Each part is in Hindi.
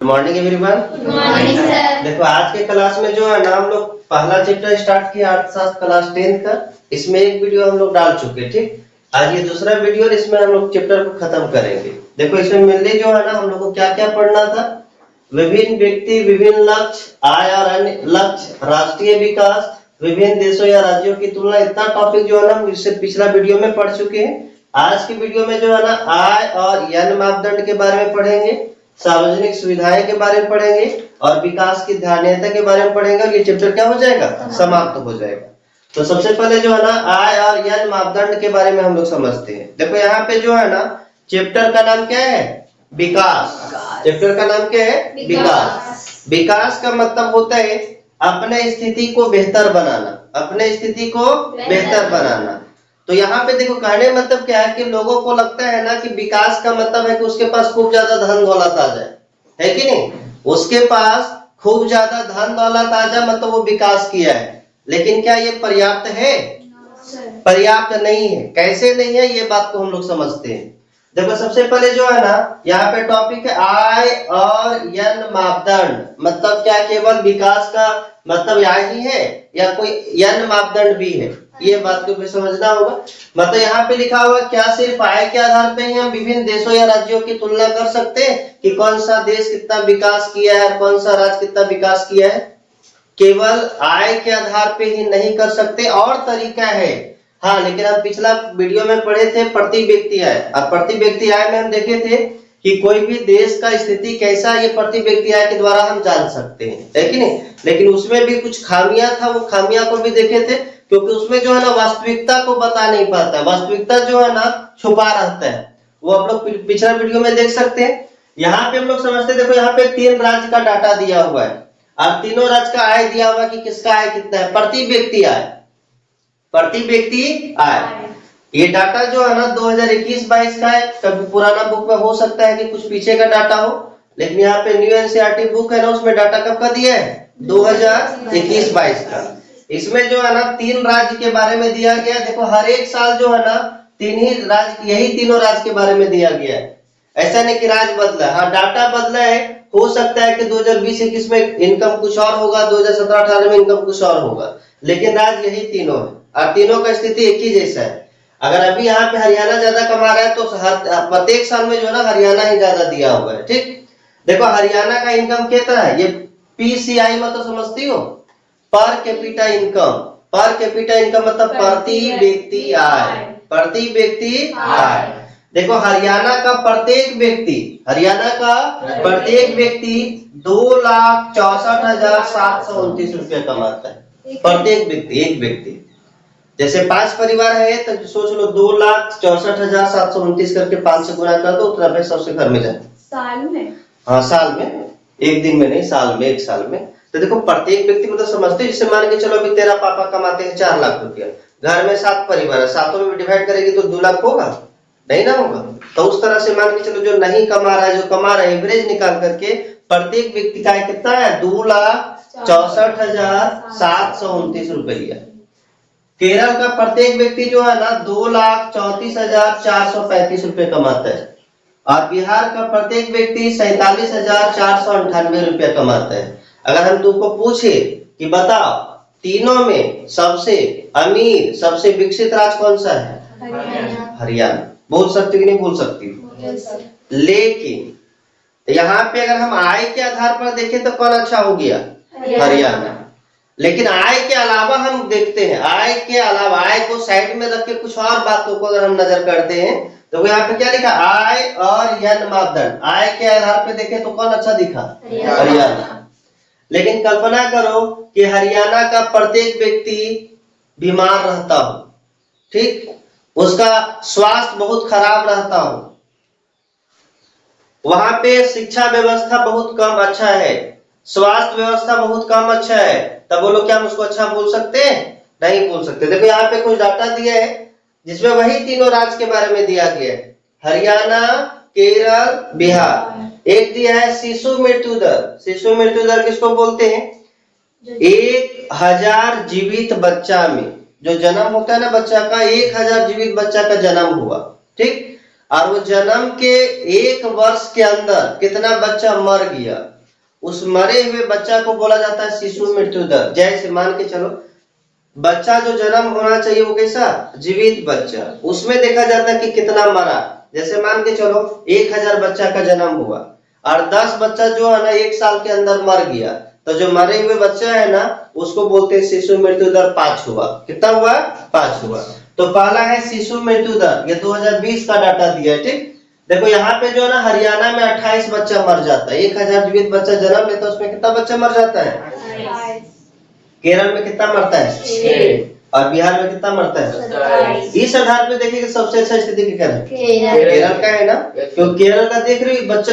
Good morning everyone. Good morning sir. देखो आज के क्लास में जो है ना हम लोग पहला चैप्टर स्टार्ट किया अर्थशास्त्र क्लास 10 का। इसमें एक वीडियो हम लोग डाल चुके, ठीक। आज ये दूसरा वीडियो और इसमें हम लोग चैप्टर को खत्म करेंगे। देखो इसमें मेनली जो है ना हम लोग को क्या क्या पढ़ना था, विभिन्न व्यक्ति, विभिन्न लक्ष्य, आय और अन्य लक्ष्य, राष्ट्रीय विकास, विभिन्न देशों या राज्यों की तुलना, इतना टॉपिक जो है ना हम इससे पिछला वीडियो में पढ़ चुके हैं। आज की वीडियो में जो है ना आय और एन मापदंड के बारे में पढ़ेंगे, सार्वजनिक सुविधाएं के बारे में पढ़ेंगे और विकास की धारणीयता के बारे में पढ़ेंगे और ये चैप्टर क्या हो जाएगा, समाप्त हो जाएगा। तो सबसे पहले जो है ना आय और एन मापदंड के बारे में हम लोग समझते हैं। देखो यहाँ पे जो है ना चैप्टर का नाम क्या है, विकास। चैप्टर का नाम क्या है, विकास। विकास का मतलब होता है अपने स्थिति को बेहतर बनाना, अपने स्थिति को बेहतर बनाना। तो यहाँ पे देखो कहने मतलब क्या है कि लोगों को लगता है ना कि विकास का मतलब है कि उसके पास खूब ज्यादा धन दौलत आ जाए, है कि नहीं। उसके पास खूब ज्यादा धन दौलत आ जाए मतलब वो विकास किया है। लेकिन क्या ये पर्याप्त है? पर्याप्त नहीं है। कैसे नहीं है ये बात को हम लोग समझते हैं। देखो सबसे पहले जो है ना यहाँ पे टॉपिक है आय और एन मापदंड। मतलब क्या केवल विकास का मतलब आय ही है या कोई एन मापदंड भी है, ये बात को भी समझना होगा। मतलब यहाँ पे लिखा हुआ क्या सिर्फ आय के आधार पे ही हम विभिन्न देशों या राज्यों की तुलना कर सकते हैं कि कौन सा देश कितना विकास किया है और कौन सा राज्य कितना विकास किया है? केवल आय के आधार पे ही नहीं कर सकते, और तरीका है। हाँ, लेकिन हम पिछला वीडियो में पढ़े थे प्रति व्यक्ति आय। अब प्रति व्यक्ति आय में हम देखे थे कि कोई भी देश का स्थिति कैसा ये प्रति व्यक्ति आय के द्वारा हम जान सकते हैं, है कि नहीं। लेकिन उसमें भी कुछ खामियां था, वो खामियां को भी देखे थे, क्योंकि उसमें जो है ना वास्तविकता को बता नहीं पाता। वास्तविकता जो है ना छुपा रहता है, वो आप लोग पिछला वीडियो में देख सकते हैं। यहाँ पे हम लोग समझते देखो यहाँ पे 3 राज्य का डाटा दिया हुआ है और तीनों राज्य का आय दिया हुआ कि किसका आय कितना है, प्रति व्यक्ति आय, प्रति व्यक्ति आय। ये डाटा जो है ना 2021-22 का है। कभी पुराना बुक में हो सकता है कि कुछ पीछे का डाटा हो, लेकिन यहाँ पे न्यू एनसीईआरटी बुक है ना उसमें डाटा कब का दिया है, 2021-22 का। इसमें जो है ना 3 राज्य के बारे में दिया गया। देखो हर एक साल जो है ना 3 ही राज्य, यही तीनों राज्य के बारे में दिया गया है। ऐसा नहीं कि राज्य बदला है, हाँ डाटा बदला है। हो सकता है कि 2020-21 में इनकम कुछ और होगा, 2017-18 में इनकम कुछ और होगा, लेकिन राज्य यही तीनों है और तीनों का स्थिति एक ही जैसा है। अगर अभी यहाँ पे हरियाणा ज्यादा कमा रहा है तो प्रत्येक साल में जो है ना हरियाणा ही ज्यादा दिया हुआ है, ठीक। देखो हरियाणा का इनकम कितना है, ये पीसीआई मतलब समझती हो, per capita income. Per capita income मतलब प्रति व्यक्ति आय, प्रति व्यक्ति आय। देखो हरियाणा का प्रत्येक व्यक्ति, हरियाणा का प्रत्येक व्यक्ति 2,64,729 रुपया कमाता है, प्रत्येक व्यक्ति, एक व्यक्ति। जैसे 5 परिवार है तो सोच लो 2,64,729 करके 5 से गुना कर दो, उतना पैसा सबसे घर में जाए। साल में? हाँ साल में, एक दिन में नहीं, साल में, एक साल में। तो देखो प्रत्येक व्यक्ति मतलब समझते, जिससे मान के चलो अभी तेरा पापा कमाते हैं 4 लाख रुपया, घर में 7 परिवार है, 7 में डिवाइड करेगी तो 2 लाख होगा, नहीं ना होगा। तो उस तरह से मान के चलो जो नहीं कमा रहा है, जो कमा रहा है, एवरेज निकाल करके प्रत्येक व्यक्ति का कितना है, 2,64,729 रुपया। केरल का प्रत्येक व्यक्ति जो है ना 2,34,435 रुपए कमाता है और बिहार का प्रत्येक व्यक्ति 47,498 रुपया कमाता है। अगर हम तुमको पूछे कि बताओ तीनों में सबसे अमीर, सबसे विकसित राज्य कौन सा है, हरियाणा। बोल सकती कि नहीं बोल सकती? लेकिन यहाँ पे अगर हम आय के आधार पर देखें तो कौन अच्छा हो गया, हरियाणा। लेकिन आय के अलावा हम देखते हैं, आय के अलावा, आय को साइड में रख के कुछ और बातों को अगर हम नजर करते हैं तो यहाँ पे क्या लिखा, आय और एन मापदंड। आय के आधार पे देखें तो कौन अच्छा दिखा, हरियाणा। लेकिन कल्पना करो कि हरियाणा का प्रत्येक व्यक्ति बीमार रहता हो, ठीक, उसका स्वास्थ्य बहुत खराब रहता हो, वहां पे शिक्षा व्यवस्था बहुत कम अच्छा है, स्वास्थ्य व्यवस्था बहुत कम अच्छा है, तब बोलो क्या हम उसको अच्छा बोल सकते हैं? नहीं बोल सकते। देखो यहाँ पे कुछ डाटा दिया है जिसमें वही तीनों राज्य के बारे में दिया गया है, हरियाणा, केरल, बिहार। एक दिया है शिशु मृत्यु दर। शिशु मृत्यु दर किसको बोलते हैं? 1,000 जीवित बच्चा में जो जन्म होता है ना बच्चा का, 1,000 जीवित बच्चा का जन्म हुआ, ठीक। और वो जन्म के 1 वर्ष के अंदर कितना बच्चा मर गया, उस मरे हुए बच्चा को बोला जाता है शिशु मृत्यु दर। जैसे मान के चलो बच्चा जो जन्म होना चाहिए वो कैसा जीवित बच्चा, उसमें देखा जाता है कि कितना मरा। जैसे मान के चलो 1000 बच्चा का जन्म हुआ और 10 बच्चा जो है ना 1 साल के अंदर मर गया, तो जो मरे हुए बच्चा है ना उसको बोलते हैं शिशु मृत्यु दर 5 हुआ। कितना हुआ? 5 हुआ। तो पहला है शिशु मृत्यु दर, ये 2020 का डाटा दिया है। ठीक, देखो यहाँ पे जो है ना हरियाणा में 28 बच्चा मर जाता है। 1000 जीवित बच्चा जन्म लेता है, उसमें कितना बच्चा मर जाता है? केरल में कितना मरता है? 6। और बिहार में कितना मरता है? इस आधार पे देखिए सबसे अच्छा स्थिति क्या है? केरल का है ना, क्योंकि केरल का देख रही बच्चा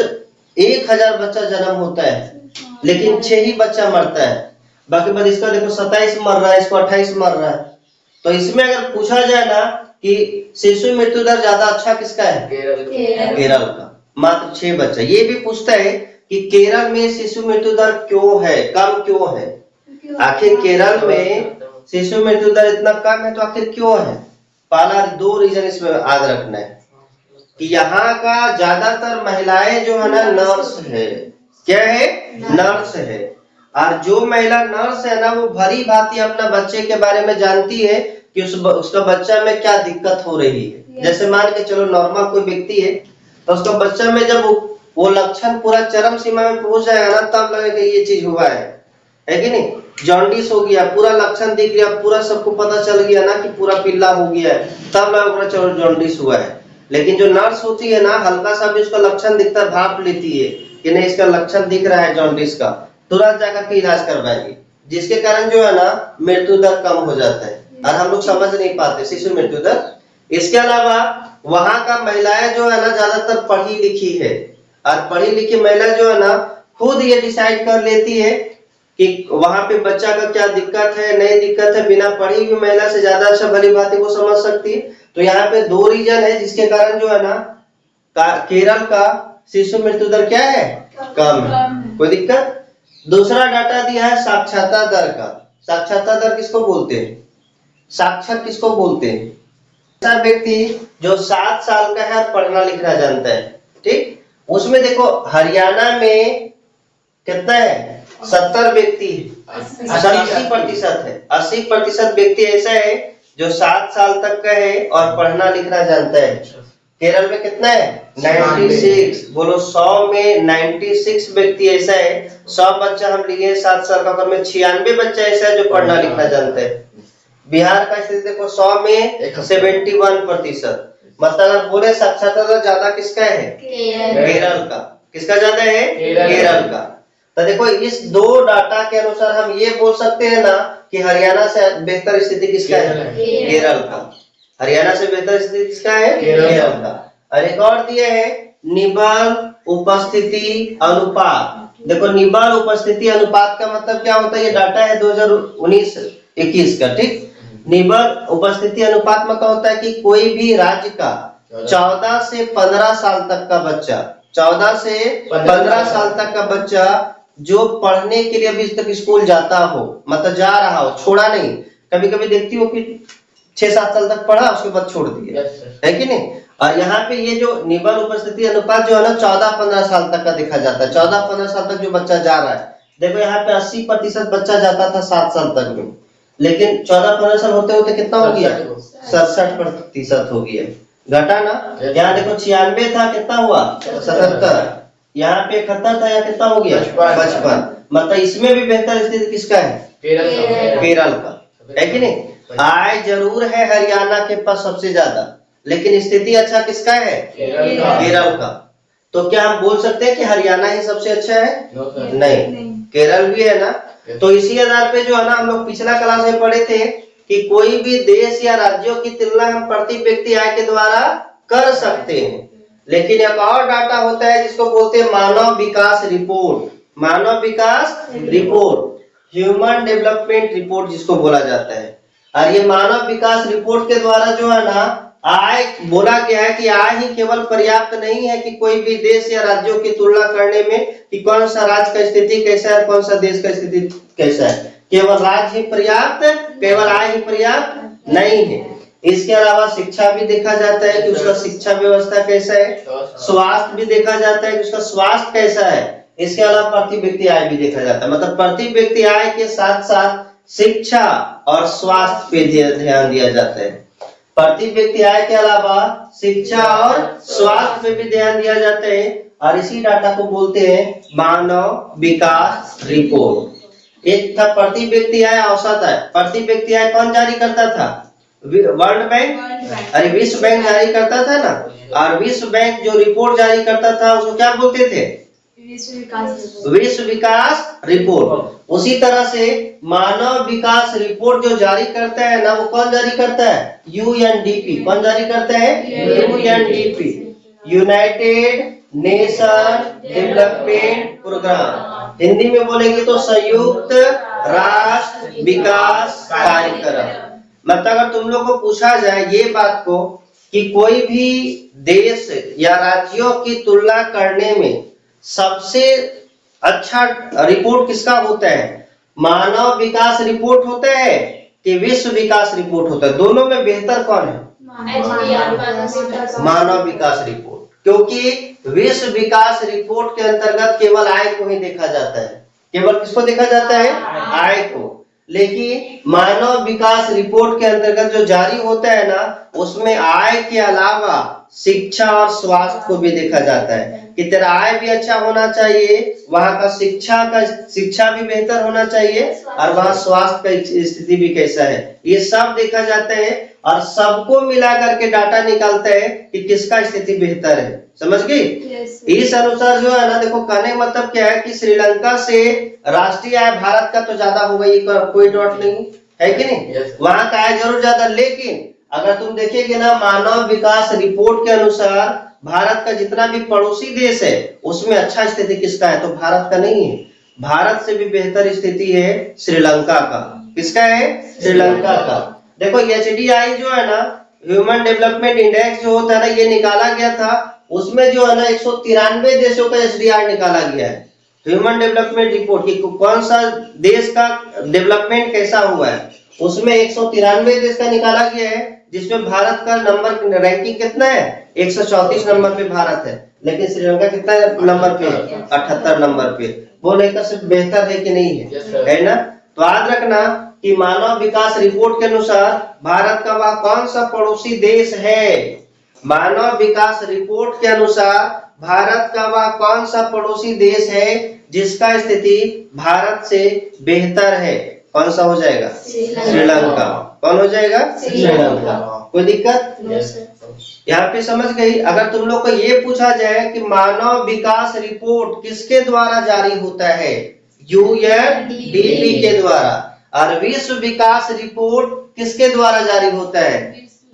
1000 बच्चा जन्म होता है लेकिन 6 ही बच्चा मरता है। बाकी बाद इसका देखो 27 मर रहा है, इसको 28 मर रहा है। तो इसमें अगर पूछा जाए ना कि शिशु मृत्यु दर ज्यादा अच्छा किसका है? केरल का, मात्र 6 बच्चा। ये भी पूछता है कि केरल में शिशु मृत्यु दर क्यों है, कम क्यों है? आखिर केरल में शिशु मृत्यु दर इतना कम है तो आखिर क्यों है? पहला 2 रीजन इसमें याद रखना है कि यहाँ का ज्यादातर महिलाएं जो है ना नर्स है। क्या है? नर्स है। और जो महिला नर्स है ना वो भली भांति अपना बच्चे के बारे में जानती है कि उसका बच्चा में क्या दिक्कत हो रही है। जैसे मान के चलो नॉर्मल कोई व्यक्ति है तो उसका बच्चा में जब वो लक्षण पूरा चरम सीमा में पहुंच जाएगा ना तब लगेगा ये चीज हुआ है कि नहीं? जॉन्डिस हो गया, पूरा लक्षण दिख गया, पूरा सबको पता चल गया ना कि पूरा पिल्ला हो गया है, तब लगेगा चलो जॉन्डिस हुआ है। लेकिन जो नर्स होती है ना हल्का सा भी उसका लक्षण दिखता है, भाप लेती है कि नहीं इसका लक्षण दिख रहा है जॉन्डिस का, तुरंत जाकर के इलाज करवाएगी, जिसके कारण जो है ना मृत्यु दर कम हो जाता है और हम लोग समझ नहीं पाते शिशु मृत्यु दर। इसके अलावा वहां का महिलाएं जो है ना ज्यादातर पढ़ी लिखी है और पढ़ी लिखी महिला जो है ना खुद ये डिसाइड कर लेती है कि वहां पे बच्चा का क्या दिक्कत है, नहीं दिक्कत है। बिना पढ़ी हुई महिला से ज्यादा अच्छा भली बातें वो समझ सकती है। तो यहाँ पे 2 रीजन है जिसके कारण जो है ना केरल का शिशु मृत्यु दर क्या है? कम है। कोई दिक्कत? दूसरा डाटा दिया है साक्षरता दर का। साक्षरता दर किसको बोलते हैं? साक्षर किसको बोलते हैं? ऐसा व्यक्ति जो 7 साल का है और पढ़ना लिखना जानता है। ठीक, उसमें देखो हरियाणा में कितना है? 70 व्यक्ति, 80% है। 80% व्यक्ति ऐसा है जो 7 साल तक का है और पढ़ना लिखना जानता है। केरल में कितना है? 96। बोलो 100 में 96 व्यक्ति ऐसा है। 100 बच्चा हम लिए 7 साल का, में 96 बच्चा ऐसा है जो पढ़ना लिखना जानता है। बिहार का स्थिति देखो 100 में 71%। मतलब बोले साक्षरता दर ज्यादा किसका है? केरल का। किसका ज्यादा है? केरल का। तो देखो इस 2 डाटा के अनुसार हम ये बोल सकते हैं ना कि हरियाणा से बेहतर स्थिति किसका है? केरल का। हरियाणा से बेहतर स्थिति किसका है? केरल का। और एक और दिए है निबल उपस्थिति अनुपात। देखो निबल उपस्थिति अनुपात का मतलब क्या होता है? ये डाटा है 2019-21 का। ठीक, निबल उपस्थिति अनुपात मतलब होता है कि कोई भी राज्य का 14 से 15 साल तक का बच्चा, 14 से 15 साल तक का बच्चा जो पढ़ने के लिए अभी तक स्कूल जाता हो, मतलब जा रहा हो, छोड़ा नहीं। कभी कभी देखती हो कि 6-7 साल तक पढ़ा उसके बाद छोड़ दिया, है कि नहीं? और यहाँ पे ये जो निबल उपस्थिति अनुपात जो है ना 14-15 साल तक का देखा जाता है। 14-15 साल तक जो बच्चा जा रहा है, देखो यहाँ पे 80% बच्चा जाता था 7 साल तक में, लेकिन 14-15 साल होते होते कितना हो गया? 67% हो गया। घटा ना? यहाँ देखो 96 था, कितना हुआ? 77। यहाँ पे 71 था, यहाँ कितना हो गया? 55। मतलब इसमें भी बेहतर स्थिति किसका है? केरल का, है कि नहीं? आय जरूर है हरियाणा के पास सबसे ज्यादा, लेकिन स्थिति अच्छा किसका है? केरल का। तो क्या हम बोल सकते हैं कि हरियाणा ही सबसे अच्छा है? नहीं, केरल भी है ना। तो इसी आधार पे जो है ना हम लोग पिछला क्लास में पढ़े थे कि कोई भी देश या राज्यों की तुलना हम प्रति व्यक्ति आय के द्वारा कर सकते हैं। लेकिन एक और डाटा होता है जिसको बोलते हैं मानव विकास रिपोर्ट। मानव विकास रिपोर्ट, ह्यूमन डेवलपमेंट रिपोर्ट जिसको बोला जाता है। और ये मानव विकास रिपोर्ट के द्वारा जो है ना आय बोला गया है कि आय ही केवल पर्याप्त नहीं है कि कोई भी देश या राज्यों की तुलना करने में कि कौन सा राज्य का स्थिति कैसा है, कौन सा देश का स्थिति कैसा है। केवल राज्य ही पर्याप्त, केवल आय ही पर्याप्त नहीं है। इसके अलावा शिक्षा भी देखा जाता है कि उसका शिक्षा व्यवस्था कैसा है, स्वास्थ्य भी देखा जाता है कि उसका स्वास्थ्य कैसा है। इसके अलावा प्रति व्यक्ति आय भी देखा जाता है, मतलब प्रति व्यक्ति आय के साथ साथ शिक्षा और स्वास्थ्य पे ध्यान दिया जाता है। प्रति व्यक्ति आय के अलावा शिक्षा और स्वास्थ्य पे भी ध्यान दिया जाता है और इसी डाटा को बोलते हैं मानव विकास रिपोर्ट। एक था प्रति व्यक्ति आय औसत आय। प्रति व्यक्ति आय कौन जारी करता था? वर्ल्ड बैंक, अरे विश्व बैंक जारी करता था ना। और विश्व बैंक जो रिपोर्ट जारी करता था उसको क्या बोलते थे? विश्व विकास रिपोर्ट। उसी तरह से मानव विकास रिपोर्ट जो जारी करता है ना, वो कौन जारी करता है? यूएनडीपी। कौन जारी करता है? UNDP, United Nation Development Programme. Hindi में बोलेंगे तो संयुक्त राष्ट्र विकास कार्यक्रम। मतलब अगर तुम लोग को पूछा जाए ये बात को कि कोई भी देश या राज्यों की तुलना करने में सबसे अच्छा रिपोर्ट किसका होता है? मानव विकास रिपोर्ट होता है कि विश्व विकास रिपोर्ट होता है? दोनों में बेहतर कौन है? मानव विकास रिपोर्ट, क्योंकि विश्व विकास रिपोर्ट के अंतर्गत केवल आय को ही देखा जाता है। केवल किसको देखा जाता है? आय को। लेकिन मानव विकास रिपोर्ट के अंतर्गत जो जारी होता है ना, उसमें आय के अलावा शिक्षा और स्वास्थ्य को भी देखा जाता है कि तेरा आय भी अच्छा होना चाहिए, वहां का शिक्षा भी बेहतर होना चाहिए और वहां स्वास्थ्य का स्थिति भी कैसा है, ये सब देखा जाता है और सबको मिला करके डाटा निकालता है कि किसका स्थिति बेहतर है। समझ गई? इस अनुसार जो है ना, देखो कहने का मतलब क्या है कि श्रीलंका से राष्ट्रीय आय भारत का तो ज्यादा होगा, ये कोई डाउट नहीं है कि नहीं? वहां का आय जरूर ज्यादा, लेकिन अगर तुम देखेंगे ना मानव विकास रिपोर्ट के अनुसार भारत का जितना भी पड़ोसी देश है उसमें अच्छा स्थिति किसका है? तो भारत का नहीं है। भारत से भी बेहतर स्थिति है श्रीलंका का। किसका है? श्रीलंका का। देखो एचडीआई जो है ना, ह्यूमन डेवलपमेंट इंडेक्स जो होता है ना, ये निकाला गया था। उसमें जो है ना 193 देशों का एचडीआई निकाला गया है, ह्यूमन डेवलपमेंट रिपोर्ट की कौन सा देश का डेवलपमेंट कैसा हुआ है। उसमें 193 देश का निकाला गया है, जिसमें भारत का नंबर रैंकिंग कितना है? 134 नंबर पे भारत है, लेकिन श्रीलंका कितना नंबर पे? 78 नंबर पे। वो लेकर सिर्फ बेहतर है कि नहीं है? है ना? तो याद रखना कि मानव विकास रिपोर्ट के अनुसार भारत का वह कौन सा पड़ोसी देश है? मानव विकास रिपोर्ट के अनुसार भारत का वह कौन सा पड़ोसी देश है जिसका स्थिति भारत से बेहतर है? कौन सा हो जाएगा? श्रीलंका। कौन हो जाएगा? श्रीलंका। कोई दिक्कत? यहाँ पे समझ गई? अगर तुम लोग को ये पूछा जाए कि मानव विकास रिपोर्ट किसके द्वारा जारी होता है? यूएनडीपी के द्वारा। और विश्व विकास रिपोर्ट किसके द्वारा जारी होता है?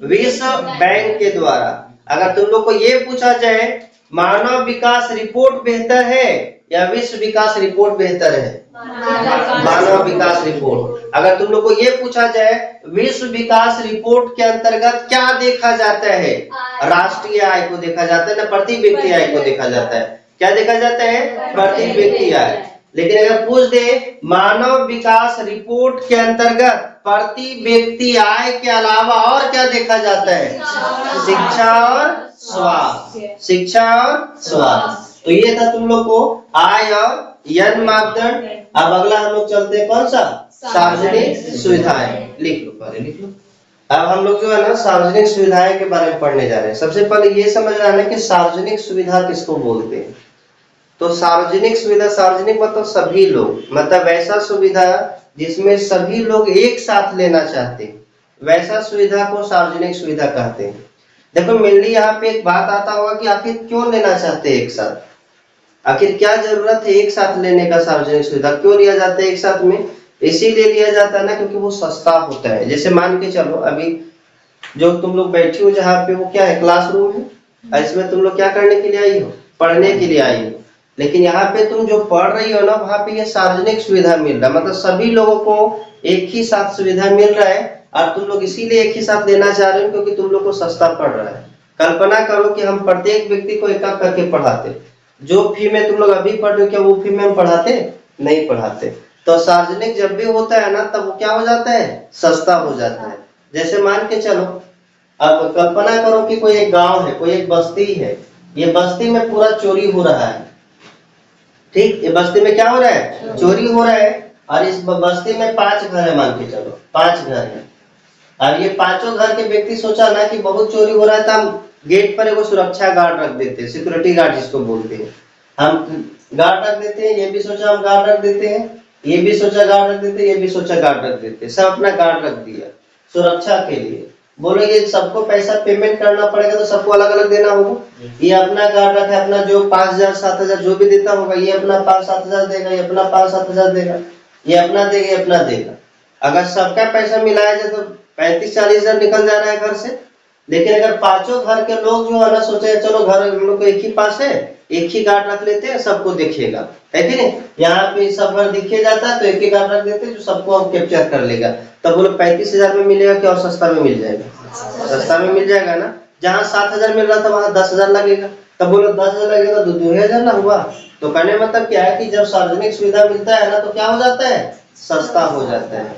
विश्व बैंक के द्वारा। अगर तुम लोग को ये पूछा जाए मानव विकास रिपोर्ट बेहतर है या विश्व विकास रिपोर्ट बेहतर है? मानव विकास रिपोर्ट। अगर तुम लोग को ये पूछा जाए विश्व विकास रिपोर्ट के अंतर्गत क्या देखा जाता है? राष्ट्रीय आय को देखा जाता है ना, प्रति व्यक्ति आय को देखा जाता है। क्या देखा जाता है? प्रति व्यक्ति आय। लेकिन अगर पूछ दे मानव विकास रिपोर्ट के अंतर्गत प्रति व्यक्ति आय के अलावा और क्या देखा जाता है? शिक्षा और स्वास्थ्य। शिक्षा और स्वास्थ्य। तो ये था तुम लोग को आय और यन मापदंड। अब अगला हम लोग चलते हैं कौन सा? सार्वजनिक सुविधाएं। लिख लो, पहले लिख लो। अब हम लोग जो है ना सार्वजनिक सुविधाएं के बारे में पढ़ने जा रहे हैं। सबसे पहले ये समझ आना कि सार्वजनिक सुविधा किसको बोलते हैं। तो सार्वजनिक सुविधा, सार्वजनिक मतलब सभी लोग, मतलब वैसा सुविधा जिसमें सभी लोग एक साथ लेना चाहते हैं, वैसा सुविधा को सार्वजनिक सुविधा कहते हैं। देखो मेनली यहाँ पे एक बात आता होगा कि आखिर क्यों लेना चाहते हैं एक साथ, आखिर क्या जरूरत है एक साथ लेने का? सार्वजनिक सुविधा क्यों लिया जाता है एक साथ में? इसीलिए लिया जाता है ना क्योंकि वो सस्ता होता है। जैसे मान के चलो अभी जो तुम लोग बैठी हो जहाँ पे, वो क्या है? क्लासरूम है। इसमें तुम लोग क्या करने के लिए आई हो? पढ़ने के लिए आई हो। लेकिन यहाँ पे तुम जो पढ़ रही हो ना, वहाँ पे ये सार्वजनिक सुविधा मिल रहा है, मतलब सभी लोगों को एक ही साथ सुविधा मिल रहा है और तुम लोग इसीलिए एक ही साथ लेना चाह रहे हो क्योंकि तुम लोग को सस्ता पड़ रहा है। कल्पना करो कि हम प्रत्येक व्यक्ति को एक एक करके पढ़ाते, जो फी में तुम लोग अभी पढ़ रहे हो क्या वो फी में हम पढ़ाते? नहीं पढ़ाते। तो सार्वजनिक जब भी होता है ना तब वो क्या हो जाता है? सस्ता हो जाता है। जैसे मान के चलो अब कल्पना करो कि कोई एक गांव है, कोई एक बस्ती है, ये बस्ती में पूरा चोरी हो रहा है। ठीक, ये बस्ती में क्या हो रहा है? चोरी हो रहा है। और इस बस्ती में 5 घर है, मान के चलो 5 घर है। अब ये 5 घर के व्यक्ति सोचा ना कि बहुत चोरी हो रहा है, तो हम गेट पर एगो सुरक्षा गार्ड रख देते हैं, सिक्योरिटी गार्ड जिसको बोलते हैं, हम गार्ड रख देते हैं। ये भी सोचा हम गार्ड रख देते हैं, ये भी सोचा गार्ड रख देते हैं, ये भी सोचा गार्ड रख देते हैं, सब अपना गार्ड रख दिया सुरक्षा के लिए। बोलो ये सबको पैसा पेमेंट करना पड़ेगा तो सबको अलग अलग देना होगा। ये अपना गार्ड रखा है, अपना जो 5,000 7,000 जो भी देता होगा, ये अपना 5-7 हजार देगा, ये अपना 5-7 हजार देगा, ये अपना देगा, ये अपना देगा। अगर सबका पैसा मिलाया जाए तो 35-40 हजार निकल जा रहा है घर से। लेकिन अगर 5 घर के लोग जो है ना सोचे चलो घर हम लोग को एक ही पास है, एक ही गार्ड रख लेते हैं, सबको दिखेगा, है कि नहीं? यहाँ पे सब घर दिखे जाता है तो एक ही गार्ड रख देते हैं जो सबको हम कैप्चर कर लेगा। तब बोलो 35,000 में मिलेगा कि और सस्ता में मिल जाएगा? सस्ता में मिल जाएगा ना। जहाँ 7,000 मिल रहा था वहाँ 10,000 लगेगा। तब बोलो 10,000 लगेगा तो 2,000 ना हुआ। तो कहने मतलब क्या है कि जब सार्वजनिक सुविधा मिलता है ना तो क्या हो जाता है? सस्ता हो जाता है।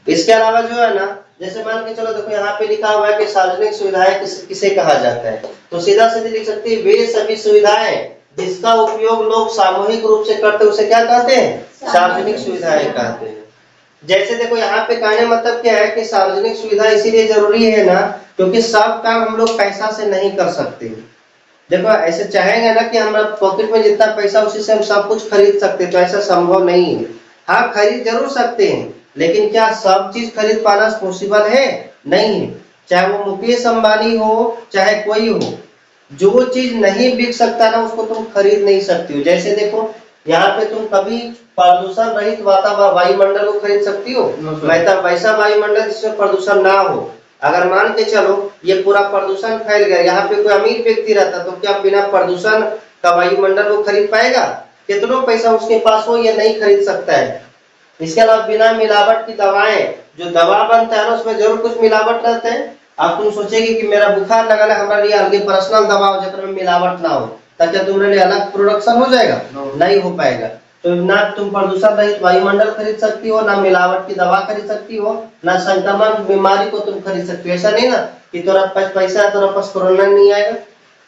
इसके अलावा जो है ना, जैसे मान के चलो देखो यहाँ पे लिखा हुआ है कि सार्वजनिक सुविधाएं किसे कहा जाता है, तो सीधा सीधे लिख सकते हैं वे सभी सुविधाएं जिसका उपयोग लोग सामूहिक रूप से करते हैं उसे क्या कहते हैं? सार्वजनिक सुविधाएं कहते हैं। जैसे देखो यहाँ पे कहने मतलब क्या है कि सार्वजनिक सुविधा इसीलिए जरूरी है ना क्योंकि सब काम हम लोग पैसा से नहीं कर सकते। देखो ऐसे चाहेंगे ना कि हमारा पॉकेट में जितना पैसा उसी से हम सब कुछ खरीद सकते, तो ऐसा संभव नहीं है। हाँ खरीद जरूर सकते हैं, लेकिन क्या सब चीज खरीद पाना पॉसिबल है? नहीं है। चाहे वो मुकेश अंबानी हो चाहे कोई हो, जो चीज नहीं बिक सकता ना उसको तुम खरीद नहीं सकती हो। जैसे देखो यहाँ पे तुम कभी प्रदूषण रहित वातावरण वायुमंडल को खरीद सकती हो? वैसा वायुमंडल जिसमें प्रदूषण ना हो। अगर मान के चलो ये पूरा प्रदूषण फैल गया, यहाँ पे कोई अमीर व्यक्ति रहता तो क्या बिना प्रदूषण का वायुमंडल वो खरीद पाएगा? कितना पैसा उसके पास हो ये नहीं खरीद सकता है। इसके अलावा बिना मिलावट की दवाएं, जो दवा बनता है ना उसमें जरूर कुछ मिलावट रहता है। अब तुम सोचेगी कि मेरा बुखार लगा है, हमारे लिए अलग पर्सनल दवा हो जिसमें मिलावट ना हो, ताकि तुम्हारे लिए अलग प्रोडक्शन हो जाएगा? नहीं हो पाएगा। तो ना तुम प्रदूषण रहित वायुमंडल खरीद सकती हो, ना मिलावट की दवा खरीद सकती हो, ना संक्रमण बीमारी को तुम खरीद सकती हो। ऐसा नहीं ना कि तोरा पास पैसा है तोरा पास कोरोना नहीं आएगा।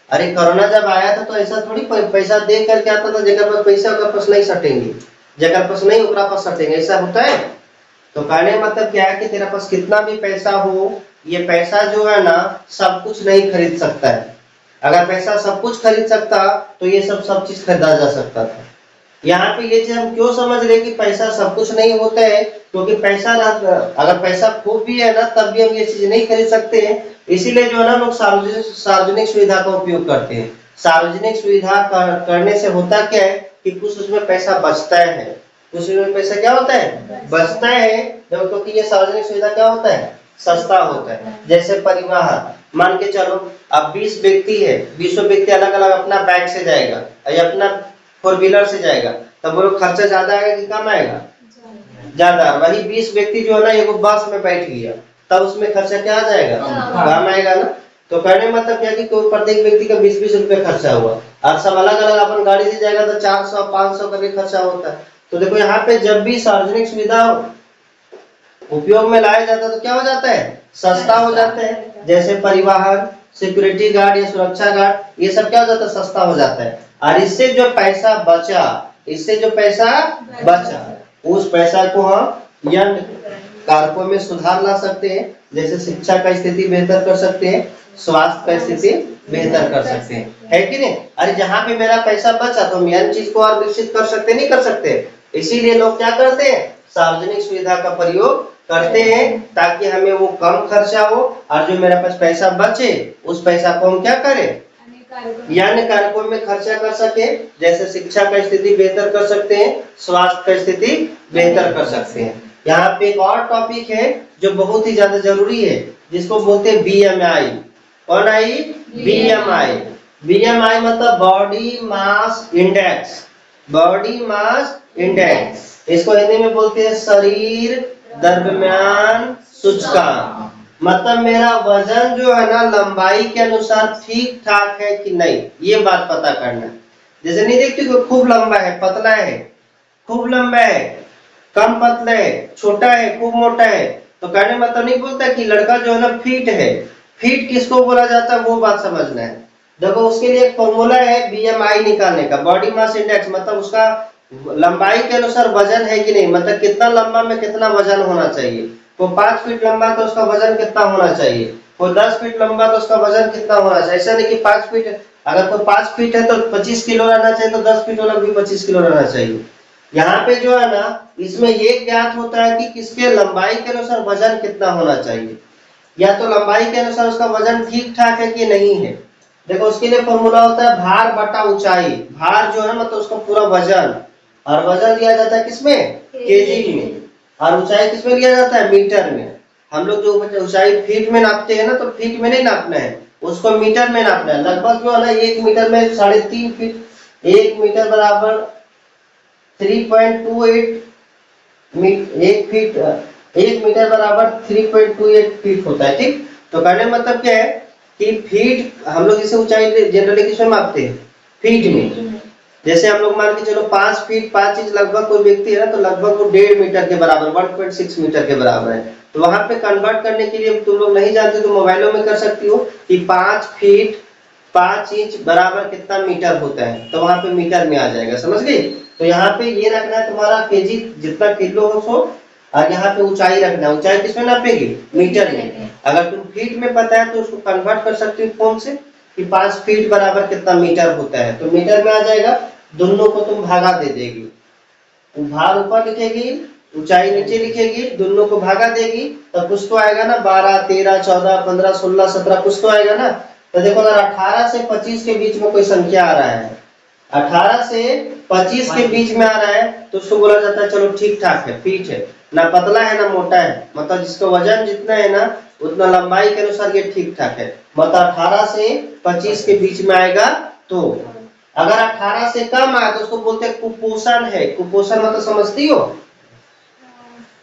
अरे कोरोना जब आया था तो ऐसा थोड़ी पैसा दे करके आता था, जेकर पास पैसा ओकर पास नहीं सटेंगे, जेकर पास नहीं ओकरा पास सटेंगे, ऐसा होता है? तो कहने मतलब क्या है कि तेरा पास कितना भी पैसा हो, ये पैसा जो है ना सब कुछ नहीं खरीद सकता है। अगर पैसा सब कुछ खरीद सकता तो ये सब चीज खरीदा जा सकता था। यहाँ पे ये चीज हम क्यों समझ रहे कि पैसा सब कुछ नहीं होता है, क्योंकि पैसा अगर पैसा खूब भी है ना तब भी हम ये चीज नहीं खरीद सकते हैं। इसीलिए जो है ना लोग सार्वजनिक सुविधा का उपयोग करते हैं। सार्वजनिक सुविधा करने से होता क्या है कि कुछ उसमें पैसा बचता है, कुछ उसमें पैसा क्या होता है? बचता है। क्योंकि ये सार्वजनिक सुविधा क्या होता है? सस्ता होता है। जैसे परिवहन, मान के चलो अब 20 व्यक्ति है, 20 व्यक्ति अलग अलग अपना बाइक से जाएगा या अपना 4 व्हीलर से जाएगा, तब बोलो खर्चा ज्यादा आएगा कि कम आएगा? ज्यादा। वही 20 व्यक्ति जो है ना एगो बस में बैठ गया तब उसमें खर्चा क्या आ जाएगा? कम आएगा ना। तो कहने मतलब क्या कि प्रत्येक व्यक्ति का 20-20 रुपए खर्चा हुआ, और सब अलग अलग अपन गाड़ी से जाएगा तो 400-500 करके खर्चा होता है। तो देखो यहाँ पे जब भी सार्वजनिक सुविधा उपयोग में लाया जाता है तो क्या हो जाता है? सस्ता हो जाता है। जैसे परिवहन, सिक्योरिटी गार्ड या सुरक्षा गार्ड, ये सब क्या हो जाता है? सस्ता हो जाता है। और इससे जो पैसा बचा उस पैसा को हम अन्य कारकों में सुधार ला सकते हैं। जैसे शिक्षा का स्थिति बेहतर कर सकते हैं, स्वास्थ्य का स्थिति बेहतर कर सकते हैं, है कि नहीं? अरे जहाँ पे मेरा पैसा बचा तो हम अन्य चीज को और विकसित कर सकते नहीं कर सकते? इसीलिए लोग क्या करते हैं? सार्वजनिक सुविधा का प्रयोग करते हैं ताकि हमें वो कम खर्चा हो, और जो मेरे पास पैसा बचे उस पैसा को हम क्या करें? अन्य कारकों में खर्चा कर सके। जैसे शिक्षा का स्थिति बेहतर कर सकते हैं, स्वास्थ्य का स्थिति बेहतर कर सकते हैं। यहाँ पे एक और टॉपिक है जो बहुत ही ज्यादा जरूरी है, जिसको बोलते हैं BMI। कौन आई? BMI। BMI मतलब body mass index. Body mass index, इसको हिंदी में बोलते हैं शरीर द्रव्यमान सूचकांक। मतलब मेरा वजन जो है ना लंबाई के अनुसार ठीक ठाक है कि नहीं, ये बात पता करना। जैसे नहीं देखती कोई खूब लंबा है, पतला है, खूब लंबा है, कम पतला है, छोटा है, खूब मोटा है, तो कहने मतलब नहीं बोलता कि लड़का जो है ना फिट है, फीट किसको बोला जाता है वो बात समझना है। देखो उसके लिए एक फॉर्मूला है बीएमआई निकालने का, बॉडी मास इंडेक्स, मतलब उसका लंबाई के अनुसार वजन है कि नहीं, मतलब कितना लंबा में कितना वजन होना चाहिए। वो 5 फीट लंबा तो उसका वजन कितना होना चाहिए, वो 10 फीट लंबा तो उसका वजन कितना होना चाहिए। ऐसा नहीं कि 5 फीट, अगर कोई 5 फीट है तो 25 किलो रहना चाहिए, तो 10 फीट वाला भी 25 किलो रहना चाहिए। यहाँ पे जो है ना, इसमें ये ज्ञात होता है कि किसके लंबाई के अनुसार वजन कितना होना चाहिए, या तो लंबाई के अनुसार उसका वजन ठीक ठाक है कि नहीं है। देखो उसके लिए फॉर्मूला होता है भार बटा ऊंचाई। भार जो है मतलब उसका पूरा वजन, और वजन दिया जाता है किसमें, केजी में, और ऊंचाई किसमें लिया जाता है, मीटर में। हम लोग जो ऊंचाई फीट में नापते हैं ना, तो फीट में नहीं नापना है, उसको मीटर में नापना है। लगभग जो है ना 1 मीटर में 3.5 फीट, 1 मीटर बराबर 3.28 1 फीट, 1 मीटर बराबर 3.28 फीट होता है। ठीक, तो कहने का मतलब क्या है कि फीट हम लोग इसे ऊंचाई जनरली किसमें मापते हैं, फीट में। जैसे हम लोग मान के चलो 5 फीट 5 इंच लगभग कोई व्यक्ति है ना, तो लगभग वो 1.5 मीटर के बराबर 1.6 मीटर के बराबर है। तो वहां पे कन्वर्ट करने के लिए तुम लोग नहीं जानते तो मोबाइलों में कर सकती हो कि 5 फीट 5 इंच बराबर कितना मीटर होता है, तो वहां पे मीटर में आ जाएगा, समझ गई। तो यहाँ पे ये रखना है तुम्हारा केजी, जितना किलो हो सो, और यहाँ पे ऊंचाई रखना है। ऊंचाई किसमें नापेगी, मीटर में। अगर तुम फीट में पता है तो उसको कन्वर्ट कर सकते हो कौन से, कि 5 फीट बराबर कितना मीटर होता है, तो मीटर में आ जाएगा। दोनों को तुम भागा दे देगी, भार ऊपर लिखेगी, ऊंचाई नीचे लिखेगी, दोनों को भागा देगी, तो कुछ तो आएगा ना, 12 13 14 15 16 17 कुछ तो आएगा ना। तो देखो अगर 18 से 25 के बीच में कोई संख्या आ रहा है, 18 से 25 के बीच में आ रहा है, तो उसको बोला जाता है चलो ठीक ठाक है, फीट है, ना पतला है ना मोटा है, मतलब जिसका वजन जितना है ना उतना लंबाई के अनुसार ये ठीक ठाक है। मतलब 18 से 25 के बीच में आएगा। तो अगर 18 से कम आए तो उसको बोलते हैं कुपोषण है। कुपोषण मतलब समझती हो,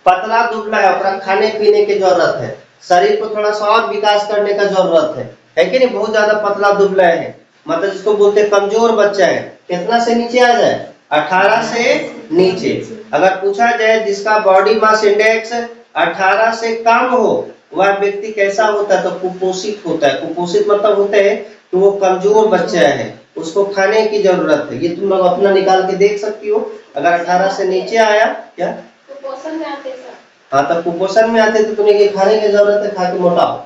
पतला दुबला है, अपना खाने पीने की जरूरत है, शरीर को थोड़ा सा और विकास करने का जरूरत है कि नहीं, बहुत ज्यादा पतला दुबला है, मतलब जिसको बोलते हैं कमजोर बच्चा है। कितना से नीचे आ जाए, 18 से नीचे। अगर पूछा जाए जिसका बॉडी मास इंडेक्स 18 से कम हो वह व्यक्ति कैसा होता है, तो कुपोषित होता है। कुपोषित मतलब होता है कि वो कमजोर बच्चा है, उसको खाने की जरूरत है। ये तुम लोग अपना निकाल के देख सकती हो। अगर 18 से नीचे आया, क्या कुपोषण में आते सर, हाँ तो कुपोषण में आते तो तुम्हें ये खाने की जरूरत है, खा के मोटा हो।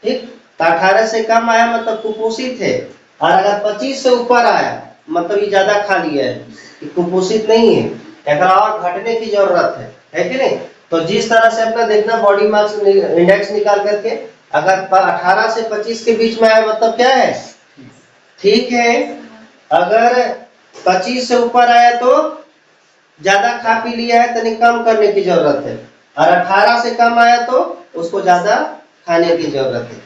ठीक, तो 18 से कम आया मतलब कुपोषित है, और अगर 25 से ऊपर आया मतलब ये ज्यादा खा लिया है, ये कुपोषित नहीं है, अगर और घटने की जरूरत है कि नहीं। तो जिस तरह से अपना देखना बॉडी मास इंडेक्स निकाल करके, अगर 18 से 25 के बीच में आया मतलब क्या है, ठीक है। अगर 25 से ऊपर आया तो ज्यादा खा पी लिया है, तनिक कम करने की जरूरत है, और 18 से कम आया तो उसको ज्यादा खाने की जरूरत है।